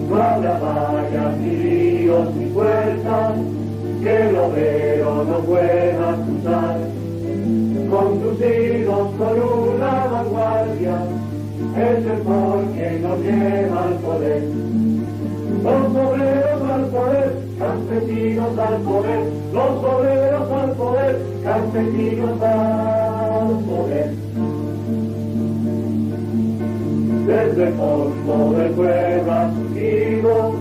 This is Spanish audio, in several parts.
No habrá vallas, ni ríos, ni puertas, que el obrero no pueda cruzar. Conducidos por una vanguardia, es el porque nos lleva al poder. Los obreros al poder, campesinos al poder, los obreros al poder, campesinos al poder. Desde el fondo del pueblo ha surgido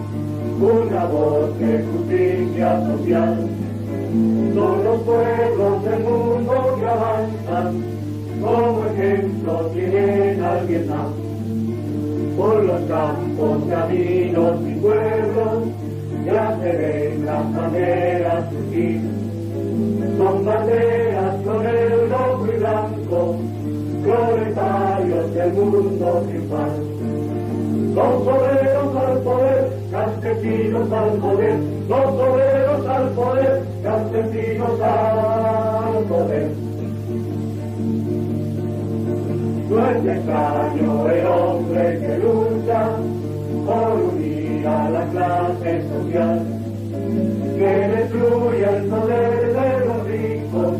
una voz de justicia social. Son los pueblos del mundo que avanzan, como ejemplo tienen al Vietnam. Por los campos, caminos y pueblos, ya se ven las banderas surgir. Son banderas con el rojo y blanco, proletarios del mundo triunfal. Los obreros al poder, campesinos al poder, los obreros al poder, campesinos al poder. No es extraño el hombre que lucha por unir a la clase social, que destruye el poder de los ricos,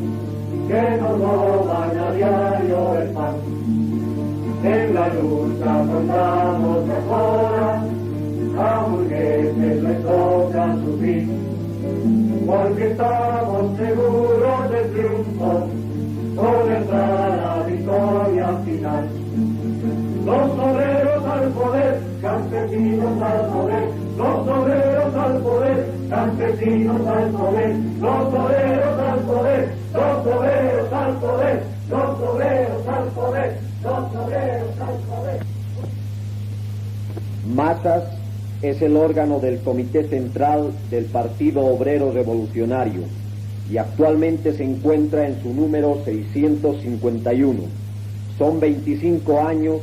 que nos roban a diario el pan. En la lucha contamos ahora, a burgueses les toca sufrir, porque estamos seguros del triunfo, por entrar a la victoria final. Los obreros al poder, campesinos al poder, los obreros al poder, campesinos al poder, los obreros al poder, los obreros al poder, los obreros al poder, los obreros al poder. Masas es el órgano del Comité Central del Partido Obrero Revolucionario y actualmente se encuentra en su número 651. Son 25 años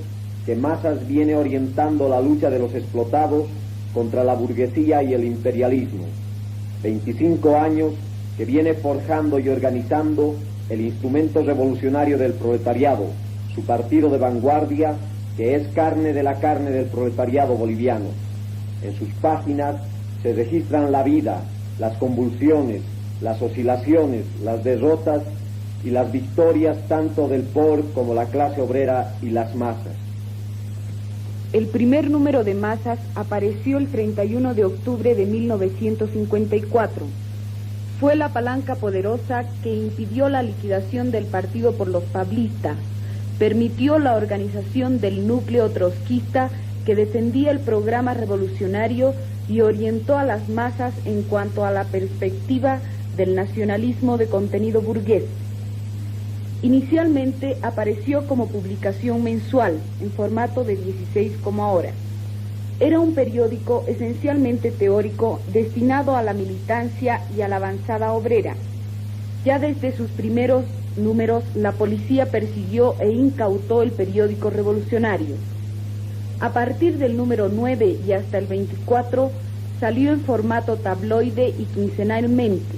que Masas viene orientando la lucha de los explotados contra la burguesía y el imperialismo. 25 años que viene forjando y organizando el instrumento revolucionario del proletariado, su partido de vanguardia, que es carne de la carne del proletariado boliviano. En sus páginas se registran la vida, las convulsiones, las oscilaciones, las derrotas y las victorias tanto del POR como la clase obrera y las masas. El primer número de Masas apareció el 31 de octubre de 1954. Fue la palanca poderosa que impidió la liquidación del partido por los pablistas, permitió la organización del núcleo trotskista que defendía el programa revolucionario y orientó a las masas en cuanto a la perspectiva del nacionalismo de contenido burgués. Inicialmente apareció como publicación mensual, en formato de 16 como ahora. Era un periódico esencialmente teórico destinado a la militancia y a la avanzada obrera. Ya desde sus primeros números, la policía persiguió e incautó el periódico revolucionario. A partir del número 9 y hasta el 24, salió en formato tabloide y quincenalmente.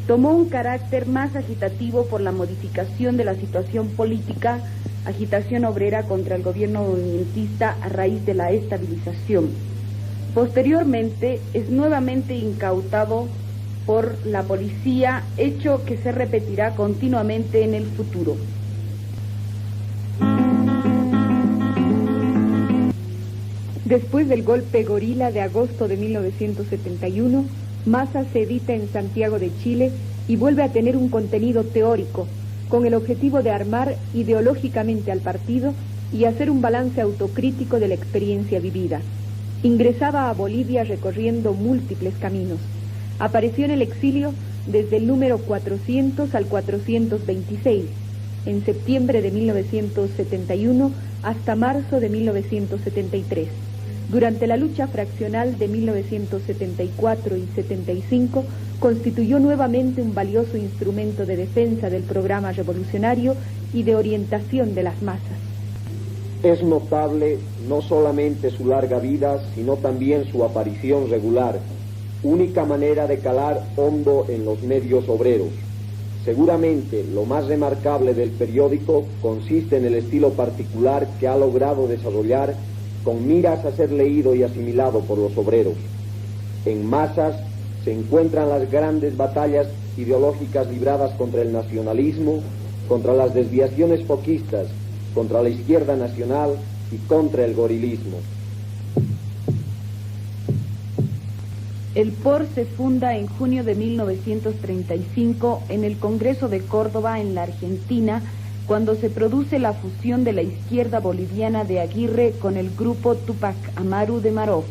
Tomó un carácter más agitativo por la modificación de la situación política, agitación obrera contra el gobierno movimentista a raíz de la estabilización. Posteriormente es nuevamente incautado por la policía, hecho que se repetirá continuamente en el futuro. Después del golpe gorila de agosto de 1971, Masas se edita en Santiago de Chile y vuelve a tener un contenido teórico, con el objetivo de armar ideológicamente al partido y hacer un balance autocrítico de la experiencia vivida. Ingresaba a Bolivia recorriendo múltiples caminos. Apareció en el exilio desde el número 400 al 426, en septiembre de 1971 hasta marzo de 1973. Durante la lucha fraccional de 1974 y 75, constituyó nuevamente un valioso instrumento de defensa del programa revolucionario y de orientación de las masas. Es notable no solamente su larga vida, sino también su aparición regular, única manera de calar hondo en los medios obreros. Seguramente lo más remarcable del periódico consiste en el estilo particular que ha logrado desarrollar con miras a ser leído y asimilado por los obreros. En masas se encuentran las grandes batallas ideológicas libradas contra el nacionalismo, contra las desviaciones foquistas, contra la izquierda nacional y contra el gorilismo. El POR se funda en junio de 1935 en el Congreso de Córdoba, en la Argentina, cuando se produce la fusión de la izquierda boliviana de Aguirre con el grupo Tupac Amaru de Maró.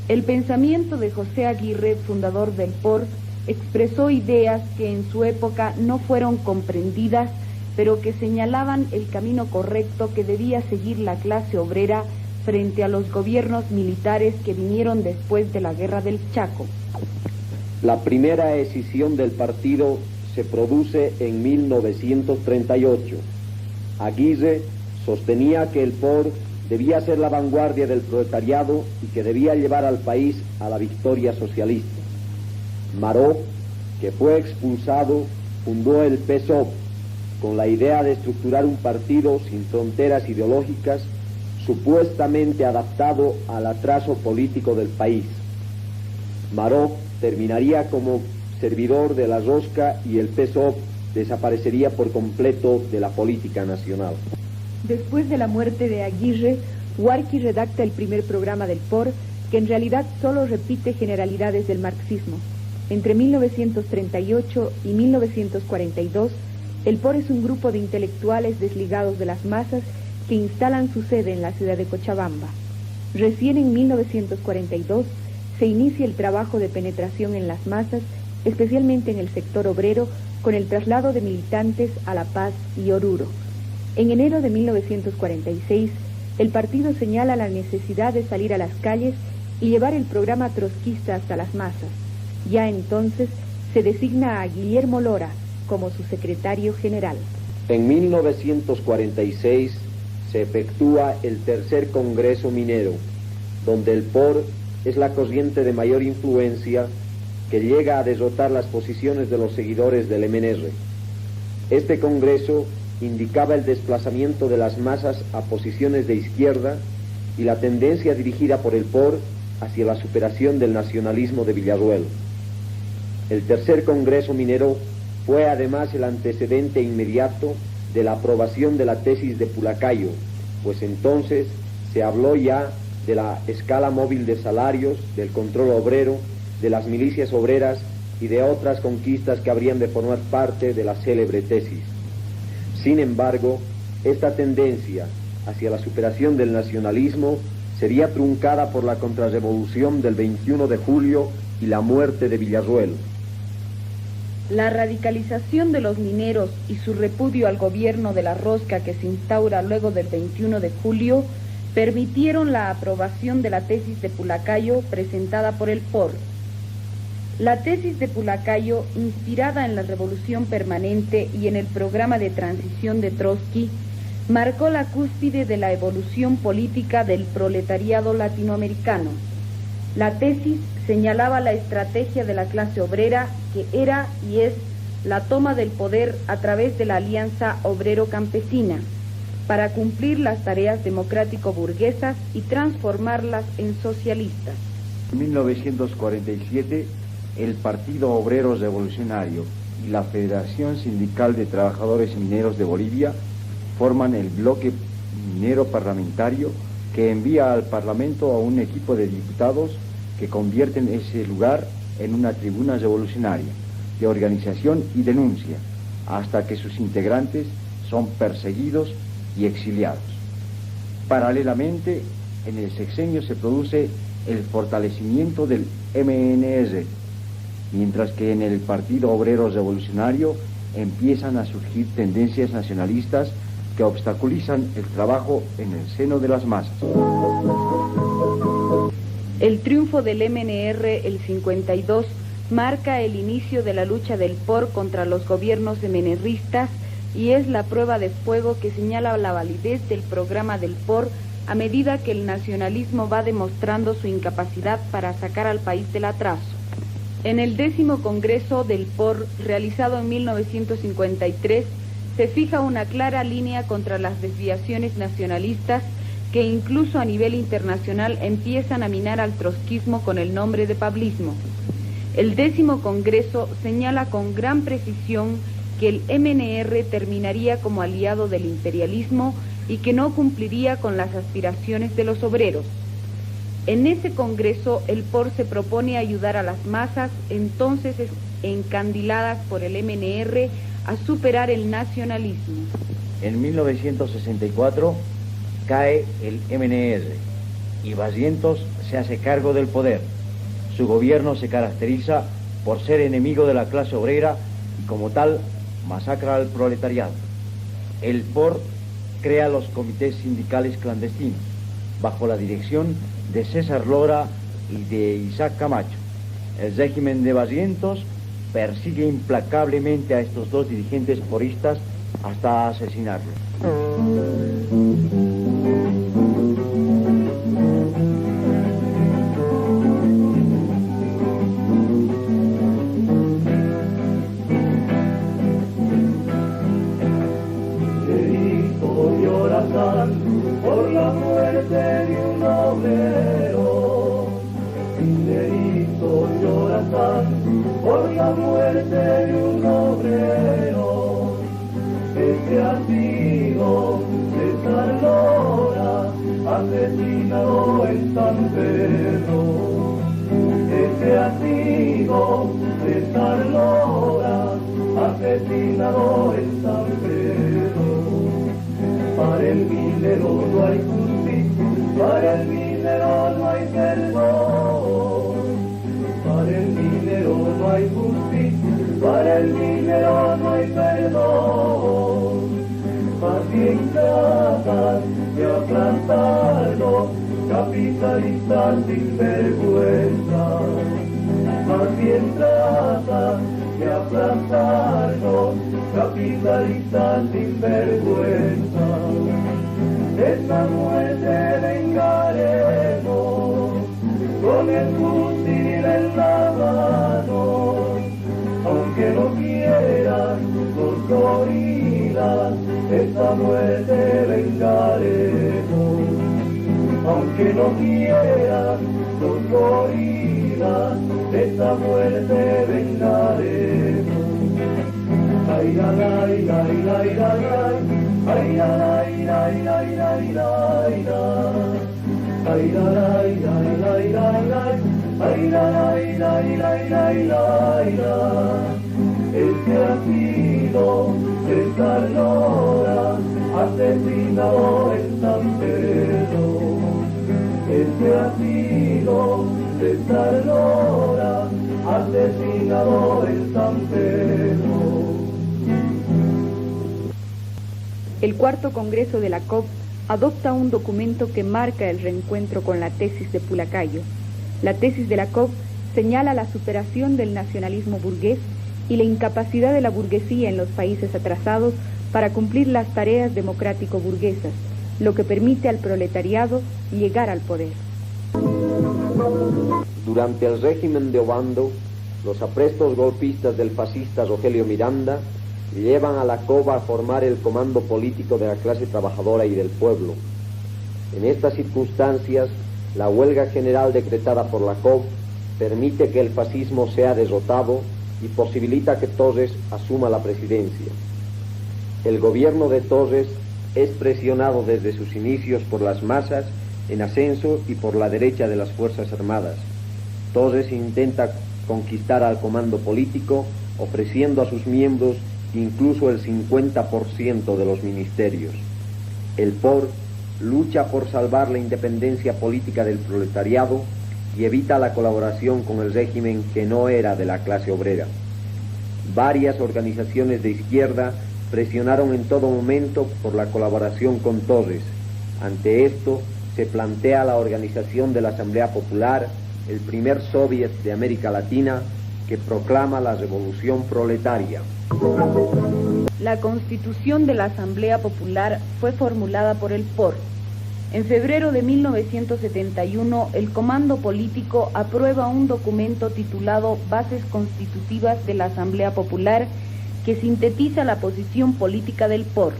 El pensamiento de José Aguirre, fundador del POR, expresó ideas que en su época no fueron comprendidas, pero que señalaban el camino correcto que debía seguir la clase obrera frente a los gobiernos militares que vinieron después de la Guerra del Chaco. La primera escisión del partido se produce en 1938. Aguirre sostenía que el POR debía ser la vanguardia del proletariado y que debía llevar al país a la victoria socialista. Maró, que fue expulsado, fundó el PSOP con la idea de estructurar un partido sin fronteras ideológicas, supuestamente adaptado al atraso político del país. Maró terminaría como servidor de la rosca y el PSOP desaparecería por completo de la política nacional. Después de la muerte de Aguirre, Huarqui redacta el primer programa del POR, que en realidad solo repite generalidades del marxismo. Entre 1938 y 1942, el POR es un grupo de intelectuales desligados de las masas que instalan su sede en la ciudad de Cochabamba. Recién en 1942 se inicia el trabajo de penetración en las masas, especialmente en el sector obrero, con el traslado de militantes a La Paz y Oruro. En enero de 1946, el partido señala la necesidad de salir a las calles y llevar el programa trotskista hasta las masas. Ya entonces se designa a Guillermo Lora como su secretario general. En 1946 se efectúa el tercer Congreso Minero, donde el POR es la corriente de mayor influencia que llega a derrotar las posiciones de los seguidores del MNR. Este Congreso indicaba el desplazamiento de las masas a posiciones de izquierda y la tendencia dirigida por el POR hacia la superación del nacionalismo de Villarroel. El tercer Congreso Minero fue además el antecedente inmediato de la aprobación de la tesis de Pulacayo, pues entonces se habló ya de la escala móvil de salarios, del control obrero, de las milicias obreras y de otras conquistas que habrían de formar parte de la célebre tesis. Sin embargo, esta tendencia hacia la superación del nacionalismo sería truncada por la contrarrevolución del 21 de julio y la muerte de Villarroel. La radicalización de los mineros y su repudio al gobierno de la rosca que se instaura luego del 21 de julio permitieron la aprobación de la tesis de Pulacayo presentada por el POR. La tesis de Pulacayo, inspirada en la Revolución Permanente y en el programa de transición de Trotsky, marcó la cúspide de la evolución política del proletariado latinoamericano. La tesis señalaba la estrategia de la clase obrera, que era y es la toma del poder a través de la alianza obrero-campesina, para cumplir las tareas democrático-burguesas y transformarlas en socialistas. En 1947, el Partido Obrero Revolucionario y la Federación Sindical de Trabajadores Mineros de Bolivia forman el bloque minero parlamentario que envía al Parlamento a un equipo de diputados que convierten ese lugar en una tribuna revolucionaria de organización y denuncia, hasta que sus integrantes son perseguidos y exiliados. Paralelamente, en el sexenio se produce el fortalecimiento del MNR, mientras que en el Partido Obrero Revolucionario empiezan a surgir tendencias nacionalistas que obstaculizan el trabajo en el seno de las masas. El triunfo del MNR, el 52, marca el inicio de la lucha del POR contra los gobiernos MNRistas y es la prueba de fuego que señala la validez del programa del POR a medida que el nacionalismo va demostrando su incapacidad para sacar al país del atraso. En el 10º Congreso del POR, realizado en 1953, se fija una clara línea contra las desviaciones nacionalistas que incluso a nivel internacional empiezan a minar al trotskismo con el nombre de pablismo. El 10º Congreso señala con gran precisión que el MNR terminaría como aliado del imperialismo y que no cumpliría con las aspiraciones de los obreros. En ese Congreso, el POR se propone ayudar a las masas, entonces encandiladas por el MNR, a superar el nacionalismo. En 1964 cae el MNR y Barrientos se hace cargo del poder. Su gobierno se caracteriza por ser enemigo de la clase obrera y como tal masacra al proletariado. El POR crea los comités sindicales clandestinos bajo la dirección de César Lora y de Isaac Camacho. El régimen de Barrientos persigue implacablemente a estos dos dirigentes poristas hasta asesinarlos. Por la muerte de un obrero, Dinerito llora por la muerte de un obrero, ese ha sido César Lora, asesinado en San Pedro, ese ha sido César Lora, asesinado en San Pedro. Para el minero no hay justicia, para el minero no hay perdón. Para el minero no hay justicia, para el minero no hay perdón. Más bien tratan de aplastarlo, capitalistas sin vergüenza. Más bien tratan de aplastarlo, capitalistas sin vergüenza. Esta muerte vengaremos con el fusil en la mano, aunque no quieran los gorilas, esta muerte vengaremos, aunque no quieran los gorilas, esta muerte vengaremos. Ay, ay, ay, ay, ay, ay, ay, ay, ay, ay, ay, ay, ay, este ha sido César Lora, asesinado en San Pedro. Este ha sido César Lora, asesinado en San Pedro. El cuarto Congreso de la COP adopta un documento que marca el reencuentro con la tesis de Pulacayo. La tesis de la COP señala la superación del nacionalismo burgués y la incapacidad de la burguesía en los países atrasados para cumplir las tareas democrático-burguesas, lo que permite al proletariado llegar al poder. Durante el régimen de Obando, los aprestos golpistas del fascista Rogelio Miranda llevan a la COP a formar el comando político de la clase trabajadora y del pueblo. En estas circunstancias, la huelga general decretada por la COP permite que el fascismo sea derrotado y posibilita que Torres asuma la presidencia. El gobierno de Torres es presionado desde sus inicios por las masas en ascenso y por la derecha de las Fuerzas Armadas. Torres intenta conquistar al comando político ofreciendo a sus miembros incluso el 50% de los ministerios. El POR lucha por salvar la independencia política del proletariado y evita la colaboración con el régimen que no era de la clase obrera. Varias organizaciones de izquierda presionaron en todo momento por la colaboración con Torres. Ante esto, se plantea la organización de la Asamblea Popular, el primer soviet de América Latina, que proclama la revolución proletaria. La Constitución de la Asamblea Popular fue formulada por el POR. En febrero de 1971, el Comando Político aprueba un documento titulado Bases Constitutivas de la Asamblea Popular, que sintetiza la posición política del POR.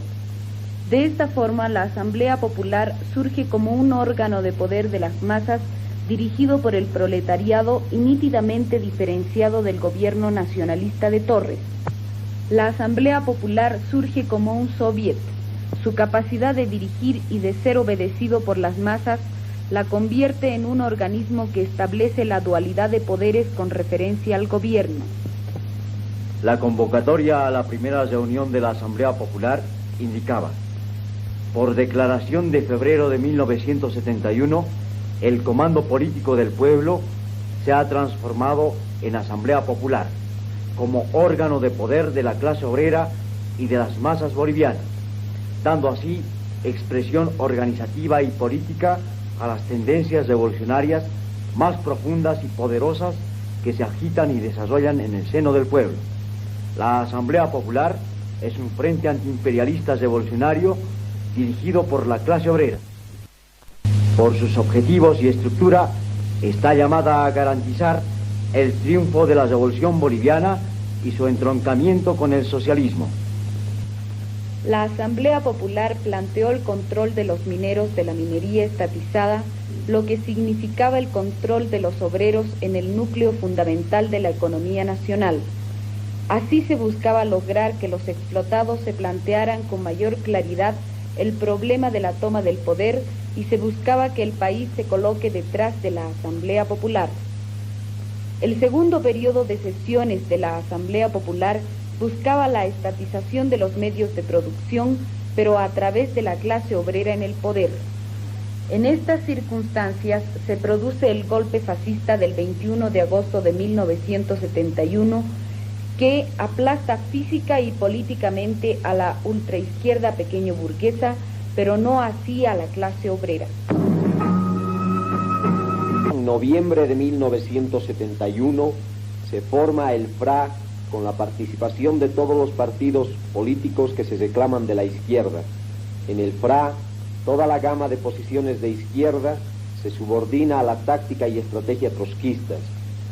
De esta forma, la Asamblea Popular surge como un órgano de poder de las masas dirigido por el proletariado y nítidamente diferenciado del gobierno nacionalista de Torres. La Asamblea Popular surge como un soviet. Su capacidad de dirigir y de ser obedecido por las masas la convierte en un organismo que establece la dualidad de poderes con referencia al gobierno. La convocatoria a la primera reunión de la Asamblea Popular indicaba: por declaración de febrero de 1971, el Comando Político del Pueblo se ha transformado en Asamblea Popular, como órgano de poder de la clase obrera y de las masas bolivianas, dando así expresión organizativa y política a las tendencias revolucionarias más profundas y poderosas que se agitan y desarrollan en el seno del pueblo. La Asamblea Popular es un frente antiimperialista revolucionario dirigido por la clase obrera. Por sus objetivos y estructura, está llamada a garantizar el triunfo de la revolución boliviana y su entroncamiento con el socialismo. La Asamblea Popular planteó el control de los mineros de la minería estatizada, lo que significaba el control de los obreros en el núcleo fundamental de la economía nacional. Así se buscaba lograr que los explotados se plantearan con mayor claridad el problema de la toma del poder y se buscaba que el país se coloque detrás de la Asamblea Popular. El segundo periodo de sesiones de la Asamblea Popular buscaba la estatización de los medios de producción, pero a través de la clase obrera en el poder. En estas circunstancias se produce el golpe fascista del 21 de agosto de 1971, que aplasta física y políticamente a la ultraizquierda pequeño burguesa, pero no así a la clase obrera. En noviembre de 1971 se forma el FRA con la participación de todos los partidos políticos que se reclaman de la izquierda. En el FRA, toda la gama de posiciones de izquierda se subordina a la táctica y estrategia trotskistas,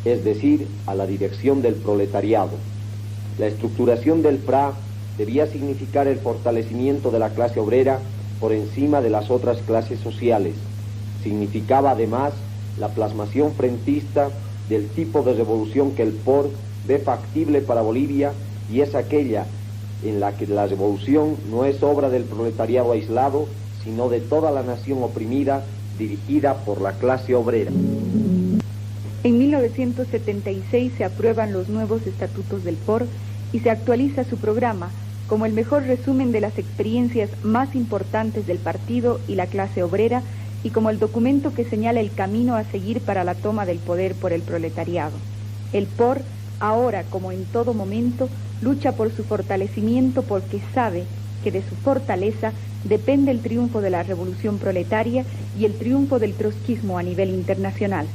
es decir, a la dirección del proletariado. La estructuración del FRA debía significar el fortalecimiento de la clase obrera por encima de las otras clases sociales. Significaba además la plasmación frentista del tipo de revolución que el POR ve factible para Bolivia, y es aquella en la que la revolución no es obra del proletariado aislado, sino de toda la nación oprimida, dirigida por la clase obrera. En 1976 se aprueban los nuevos estatutos del POR y se actualiza su programa como el mejor resumen de las experiencias más importantes del partido y la clase obrera, y como el documento que señala el camino a seguir para la toma del poder por el proletariado. El POR, ahora como en todo momento, lucha por su fortalecimiento porque sabe que de su fortaleza depende el triunfo de la revolución proletaria y el triunfo del trotskismo a nivel internacional.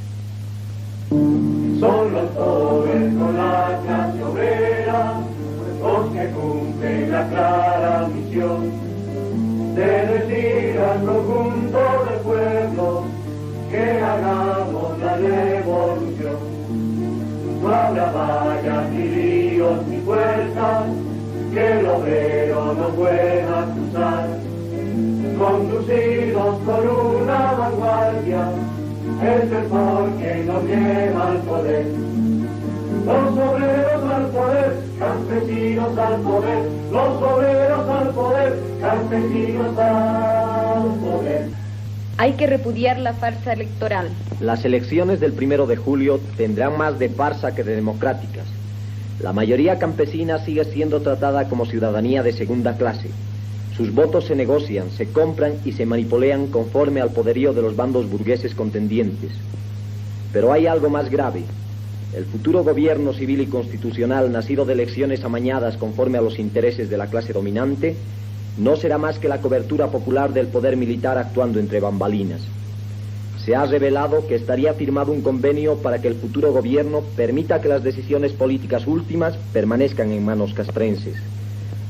Son los pobres con la clase obrera los que cumplen la clara misión de decir al conjunto del pueblo que hagamos la revolución. No habrá vallas, ni ríos, ni puertas que el obrero no pueda cruzar, conducidos por una vanguardia, es el POR que nos lleva al poder. Los obreros al poder, campesinos al poder, los obreros al poder, campesinos al poder. Hay que repudiar la farsa electoral. Las elecciones del 1 de julio tendrán más de farsa que de democráticas. La mayoría campesina sigue siendo tratada como ciudadanía de segunda clase. Sus votos se negocian, se compran y se manipulean conforme al poderío de los bandos burgueses contendientes. Pero hay algo más grave. El futuro gobierno civil y constitucional, nacido de elecciones amañadas conforme a los intereses de la clase dominante, no será más que la cobertura popular del poder militar actuando entre bambalinas. Se ha revelado que estaría firmado un convenio para que el futuro gobierno permita que las decisiones políticas últimas permanezcan en manos castrenses.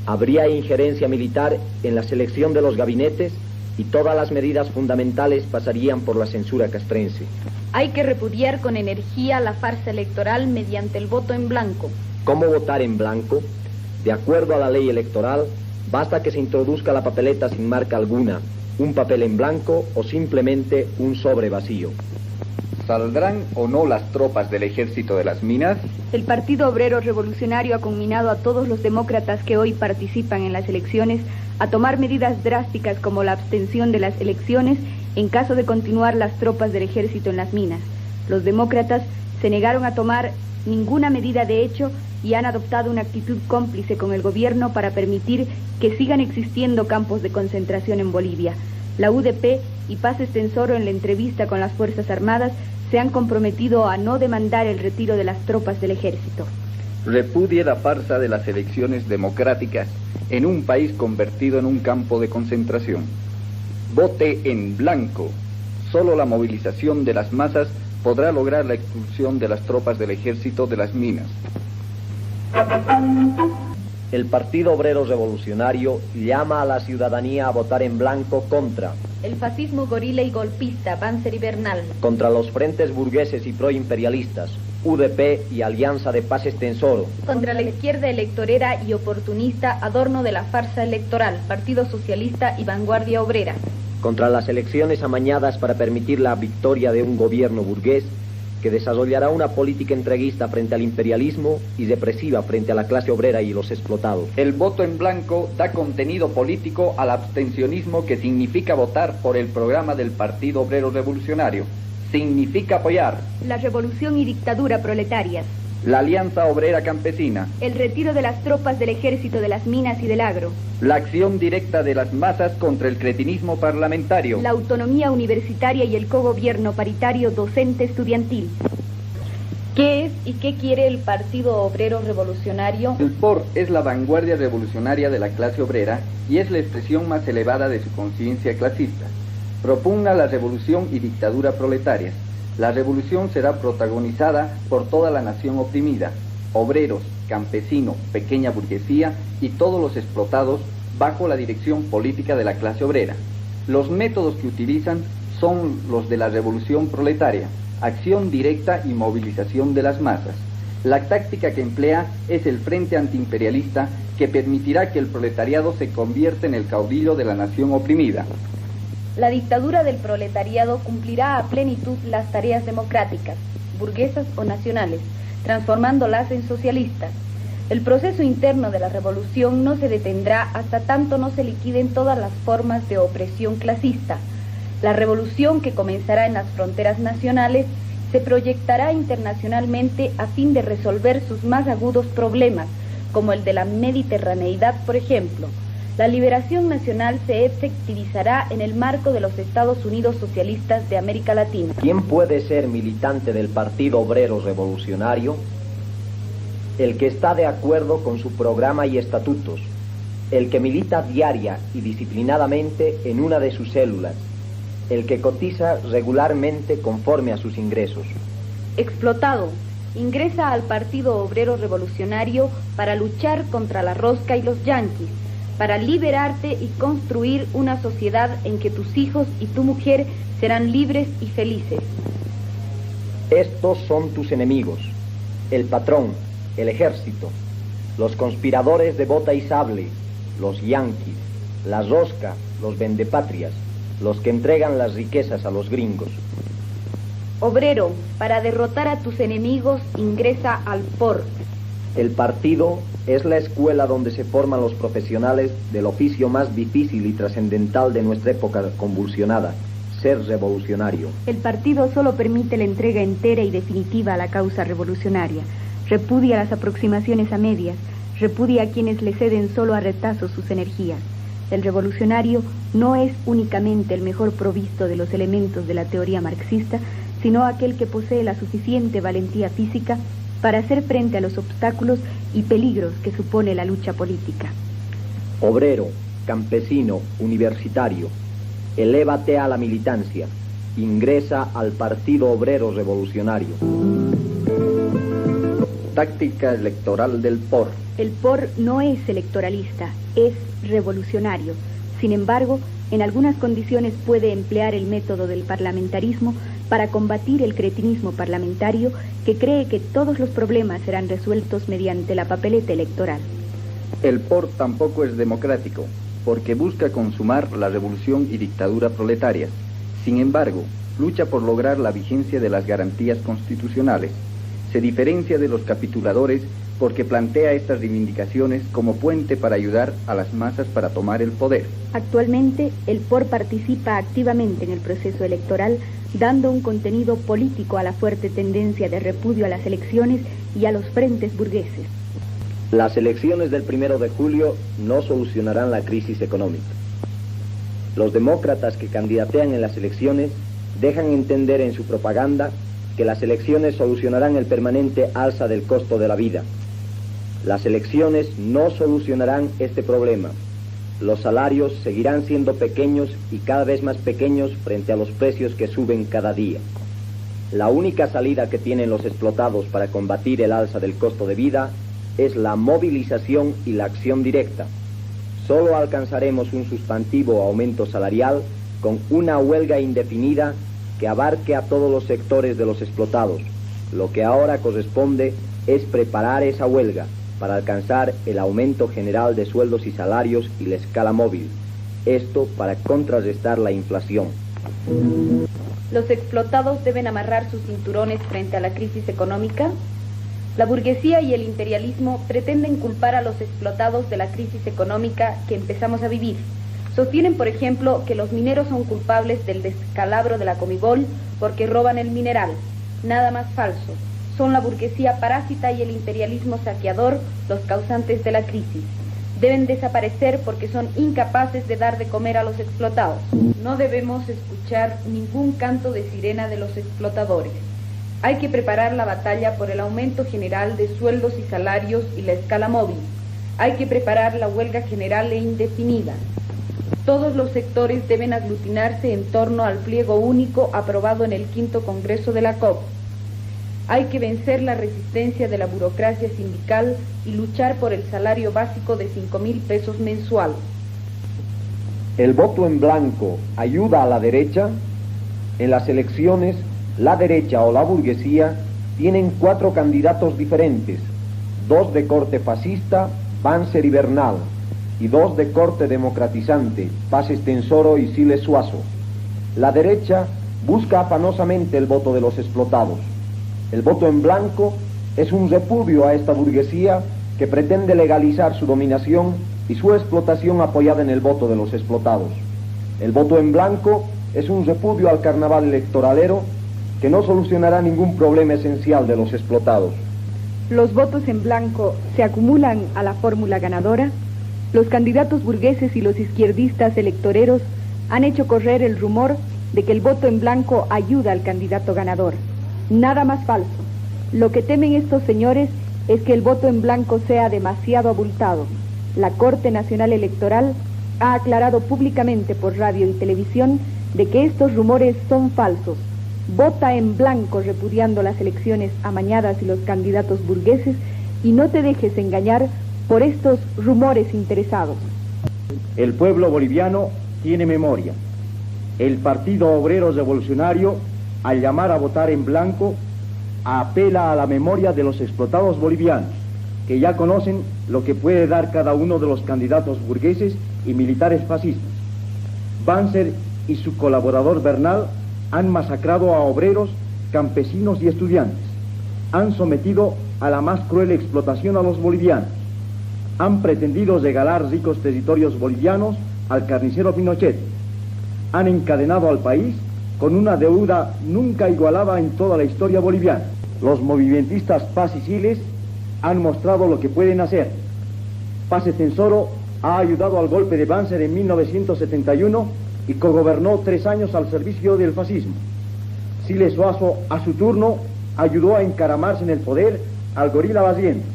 Habría injerencia militar en la selección de los gabinetes y todas las medidas fundamentales pasarían por la censura castrense. Hay que repudiar con energía la farsa electoral mediante el voto en blanco. ¿Cómo votar en blanco? De acuerdo a la ley electoral, Basta que se introduzca la papeleta sin marca alguna, un papel en blanco o simplemente un sobre vacío. ¿Saldrán o no las tropas del Ejército de las Minas? El Partido Obrero Revolucionario ha conminado a todos los demócratas que hoy participan en las elecciones a tomar medidas drásticas como la abstención de las elecciones en caso de continuar las tropas del Ejército en las minas. Los demócratas se negaron a tomar ninguna medida de hecho y han adoptado una actitud cómplice con el gobierno para permitir que sigan existiendo campos de concentración en Bolivia. La UDP y Paz Estenssoro, en la entrevista con las Fuerzas Armadas, se han comprometido a no demandar el retiro de las tropas del ejército. Repudie la farsa de las elecciones democráticas en un país convertido en un campo de concentración. Vote en blanco. Solo la movilización de las masas podrá lograr la expulsión de las tropas del Ejército de las Minas. El Partido Obrero Revolucionario llama a la ciudadanía a votar en blanco contra el fascismo gorila y golpista, Banzer y Bernal, contra los frentes burgueses y proimperialistas, UDP y Alianza de Paz Estenssoro, contra la izquierda electorera y oportunista, adorno de la farsa electoral, Partido Socialista y Vanguardia Obrera, contra las elecciones amañadas para permitir la victoria de un gobierno burgués que desarrollará una política entreguista frente al imperialismo y depresiva frente a la clase obrera y los explotados. El voto en blanco da contenido político al abstencionismo, que significa votar por el programa del Partido Obrero Revolucionario. Significa apoyar la revolución y dictadura proletarias, la Alianza Obrera Campesina, el retiro de las tropas del Ejército de las Minas y del Agro, la acción directa de las masas contra el cretinismo parlamentario, la autonomía universitaria y el cogobierno paritario docente-estudiantil. ¿Qué es y qué quiere el Partido Obrero Revolucionario? El POR es la vanguardia revolucionaria de la clase obrera y es la expresión más elevada de su conciencia clasista. Propugna la revolución y dictadura proletarias. La revolución será protagonizada por toda la nación oprimida, obreros, campesinos, pequeña burguesía y todos los explotados bajo la dirección política de la clase obrera. Los métodos que utilizan son los de la revolución proletaria, acción directa y movilización de las masas. La táctica que emplea es el frente antiimperialista, que permitirá que el proletariado se convierta en el caudillo de la nación oprimida. La dictadura del proletariado cumplirá a plenitud las tareas democráticas, burguesas o nacionales, transformándolas en socialistas. El proceso interno de la revolución no se detendrá hasta tanto no se liquiden todas las formas de opresión clasista. La revolución, que comenzará en las fronteras nacionales, se proyectará internacionalmente a fin de resolver sus más agudos problemas, como el de la mediterraneidad, por ejemplo. La liberación nacional se efectivizará en el marco de los Estados Unidos socialistas de América Latina. ¿Quién puede ser militante del Partido Obrero Revolucionario? El que está de acuerdo con su programa y estatutos, el que milita diaria y disciplinadamente en una de sus células, el que cotiza regularmente conforme a sus ingresos. Explotado, ingresa al Partido Obrero Revolucionario para luchar contra la rosca y los yanquis, para liberarte y construir una sociedad en que tus hijos y tu mujer serán libres y felices. Estos son tus enemigos: el patrón, el ejército, los conspiradores de bota y sable, los yanquis, la rosca, los vendepatrias, los que entregan las riquezas a los gringos. Obrero, para derrotar a tus enemigos, ingresa al POR. El partido es la escuela donde se forman los profesionales del oficio más difícil y trascendental de nuestra época convulsionada: ser revolucionario. El partido solo permite la entrega entera y definitiva a la causa revolucionaria. Repudia las aproximaciones a medias, repudia a quienes le ceden solo a retazos sus energías. El revolucionario no es únicamente el mejor provisto de los elementos de la teoría marxista, sino aquel que posee la suficiente valentía física para hacer frente a los obstáculos y peligros que supone la lucha política. Obrero, campesino, universitario, elévate a la militancia, ingresa al Partido Obrero Revolucionario. Táctica electoral del POR. El POR no es electoralista, es revolucionario. Sin embargo, en algunas condiciones puede emplear el método del parlamentarismo para combatir el cretinismo parlamentario, que cree que todos los problemas serán resueltos mediante la papeleta electoral. El POR tampoco es democrático, porque busca consumar la revolución y dictadura proletarias. Sin embargo, lucha por lograr la vigencia de las garantías constitucionales. Se diferencia de los capituladores porque plantea estas reivindicaciones como puente para ayudar a las masas para tomar el poder. Actualmente, el POR participa activamente en el proceso electoral, dando un contenido político a la fuerte tendencia de repudio a las elecciones y a los frentes burgueses. Las elecciones del 1 de julio no solucionarán la crisis económica. Los demócratas que candidatean en las elecciones dejan entender en su propaganda que las elecciones solucionarán el permanente alza del costo de la vida. Las elecciones no solucionarán este problema. Los salarios seguirán siendo pequeños y cada vez más pequeños frente a los precios que suben cada día. La única salida que tienen los explotados para combatir el alza del costo de vida es la movilización y la acción directa. Solo alcanzaremos un sustantivo aumento salarial con una huelga indefinida que abarque a todos los sectores de los explotados. Lo que ahora corresponde es preparar esa huelga para alcanzar el aumento general de sueldos y salarios y la escala móvil. Esto para contrarrestar la inflación. ¿Los explotados deben amarrar sus cinturones frente a la crisis económica? La burguesía y el imperialismo pretenden culpar a los explotados de la crisis económica que empezamos a vivir. Sostienen, por ejemplo, que los mineros son culpables del descalabro de la Comibol porque roban el mineral. Nada más falso. Son la burguesía parásita y el imperialismo saqueador los causantes de la crisis. Deben desaparecer porque son incapaces de dar de comer a los explotados. No debemos escuchar ningún canto de sirena de los explotadores. Hay que preparar la batalla por el aumento general de sueldos y salarios y la escala móvil. Hay que preparar la huelga general e indefinida. Todos los sectores deben aglutinarse en torno al pliego único aprobado en el 5º Congreso de la COP. Hay que vencer la resistencia de la burocracia sindical y luchar por el salario básico de 5.000 pesos mensual. ¿El voto en blanco ayuda a la derecha? En las elecciones, la derecha o la burguesía tienen 4 candidatos diferentes, 2 de corte fascista, Banzer y Bernal, y 2 de corte democratizante, Paz Estenssoro y Siles Suazo. La derecha busca afanosamente el voto de los explotados. El voto en blanco es un repudio a esta burguesía que pretende legalizar su dominación y su explotación apoyada en el voto de los explotados. El voto en blanco es un repudio al carnaval electoralero que no solucionará ningún problema esencial de los explotados. Los votos en blanco se acumulan a la fórmula ganadora. Los candidatos burgueses y los izquierdistas electoreros han hecho correr el rumor de que el voto en blanco ayuda al candidato ganador. Nada más falso. Lo que temen estos señores es que el voto en blanco sea demasiado abultado. La Corte Nacional Electoral ha aclarado públicamente por radio y televisión de que estos rumores son falsos. Vota en blanco repudiando las elecciones amañadas y los candidatos burgueses y no te dejes engañar por estos rumores interesados. El pueblo boliviano tiene memoria. El Partido Obrero Revolucionario, al llamar a votar en blanco, apela a la memoria de los explotados bolivianos, que ya conocen lo que puede dar cada uno de los candidatos burgueses y militares fascistas. Banzer y su colaborador Bernal han masacrado a obreros, campesinos y estudiantes. Han sometido a la más cruel explotación a los bolivianos. Han pretendido regalar ricos territorios bolivianos al carnicero Pinochet. Han encadenado al país con una deuda nunca igualada en toda la historia boliviana. Los movimentistas Paz y Siles han mostrado lo que pueden hacer. Paz Estenssoro ha ayudado al golpe de Banzer en 1971 y cogobernó 3 años al servicio del fascismo. Siles Suazo, a su turno, ayudó a encaramarse en el poder al gorila Barrientos.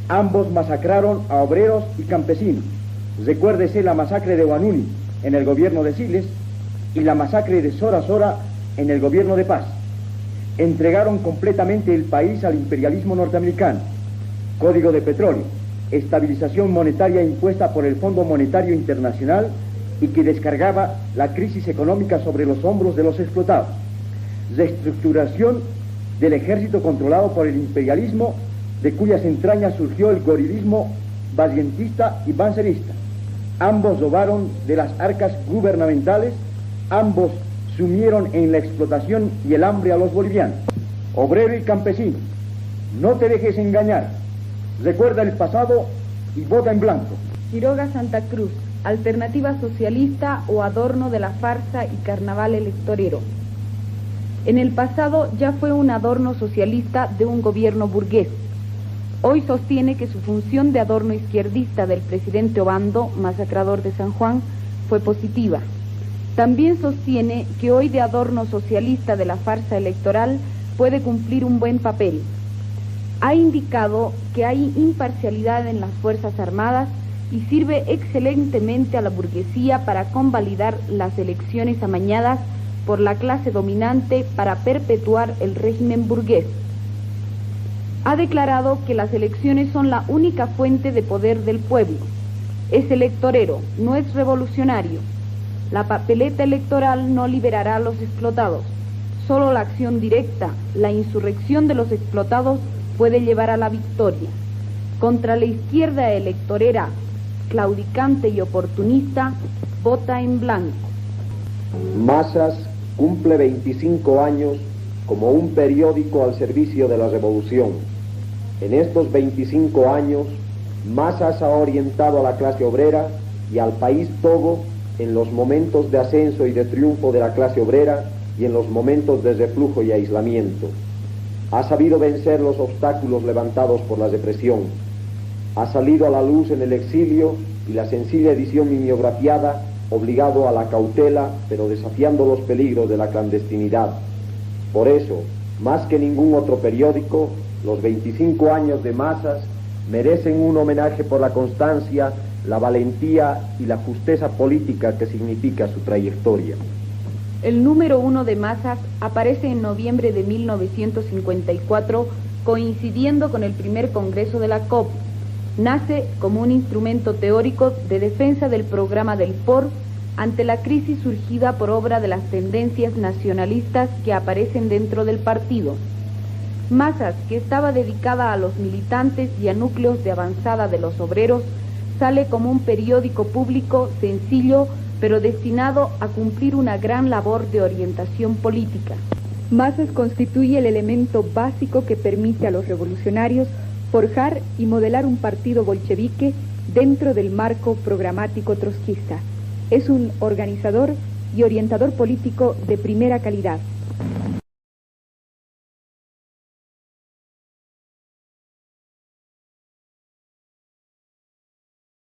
Ambos masacraron a obreros y campesinos. Recuérdese la masacre de Huanuni en el gobierno de Siles y la masacre de Sora Sora en el gobierno de Paz. Entregaron completamente el país al imperialismo norteamericano. Código de petróleo, estabilización monetaria impuesta por el Fondo Monetario Internacional y que descargaba la crisis económica sobre los hombros de los explotados. Reestructuración del ejército controlado por el imperialismo, de cuyas entrañas surgió el gorilismo vallentista y bancerista. Ambos robaron de las arcas gubernamentales, ambos sumieron en la explotación y el hambre a los bolivianos. Obrero y campesino, no te dejes engañar. Recuerda el pasado y vota en blanco. Quiroga Santa Cruz, alternativa socialista o adorno de la farsa y carnaval electorero. En el pasado ya fue un adorno socialista de un gobierno burgués. Hoy sostiene que su función de adorno izquierdista del presidente Obando, masacrador de San Juan, fue positiva. También sostiene que hoy de adorno socialista de la farsa electoral puede cumplir un buen papel. Ha indicado que hay imparcialidad en las Fuerzas Armadas y sirve excelentemente a la burguesía para convalidar las elecciones amañadas por la clase dominante para perpetuar el régimen burgués. Ha declarado que las elecciones son la única fuente de poder del pueblo. Es electorero, no es revolucionario. La papeleta electoral no liberará a los explotados. Solo la acción directa, la insurrección de los explotados puede llevar a la victoria. Contra la izquierda electorera, claudicante y oportunista, vota en blanco. Masas cumple 25 años como un periódico al servicio de la revolución. En estos 25 años, Masas ha orientado a la clase obrera y al país todo en los momentos de ascenso y de triunfo de la clase obrera y en los momentos de reflujo y aislamiento. Ha sabido vencer los obstáculos levantados por la represión. Ha salido a la luz en el exilio y la sencilla edición mimeografiada, obligado a la cautela, pero desafiando los peligros de la clandestinidad. Por eso, más que ningún otro periódico, los 25 años de Masas merecen un homenaje por la constancia, la valentía y la justeza política que significa su trayectoria. El número 1 de Masas aparece en noviembre de 1954, coincidiendo con el primer congreso de la COP. Nace como un instrumento teórico de defensa del programa del POR ante la crisis surgida por obra de las tendencias nacionalistas que aparecen dentro del partido. Masas, que estaba dedicada a los militantes y a núcleos de avanzada de los obreros, sale como un periódico público sencillo, pero destinado a cumplir una gran labor de orientación política. Masas constituye el elemento básico que permite a los revolucionarios forjar y modelar un partido bolchevique dentro del marco programático trotskista. Es un organizador y orientador político de primera calidad.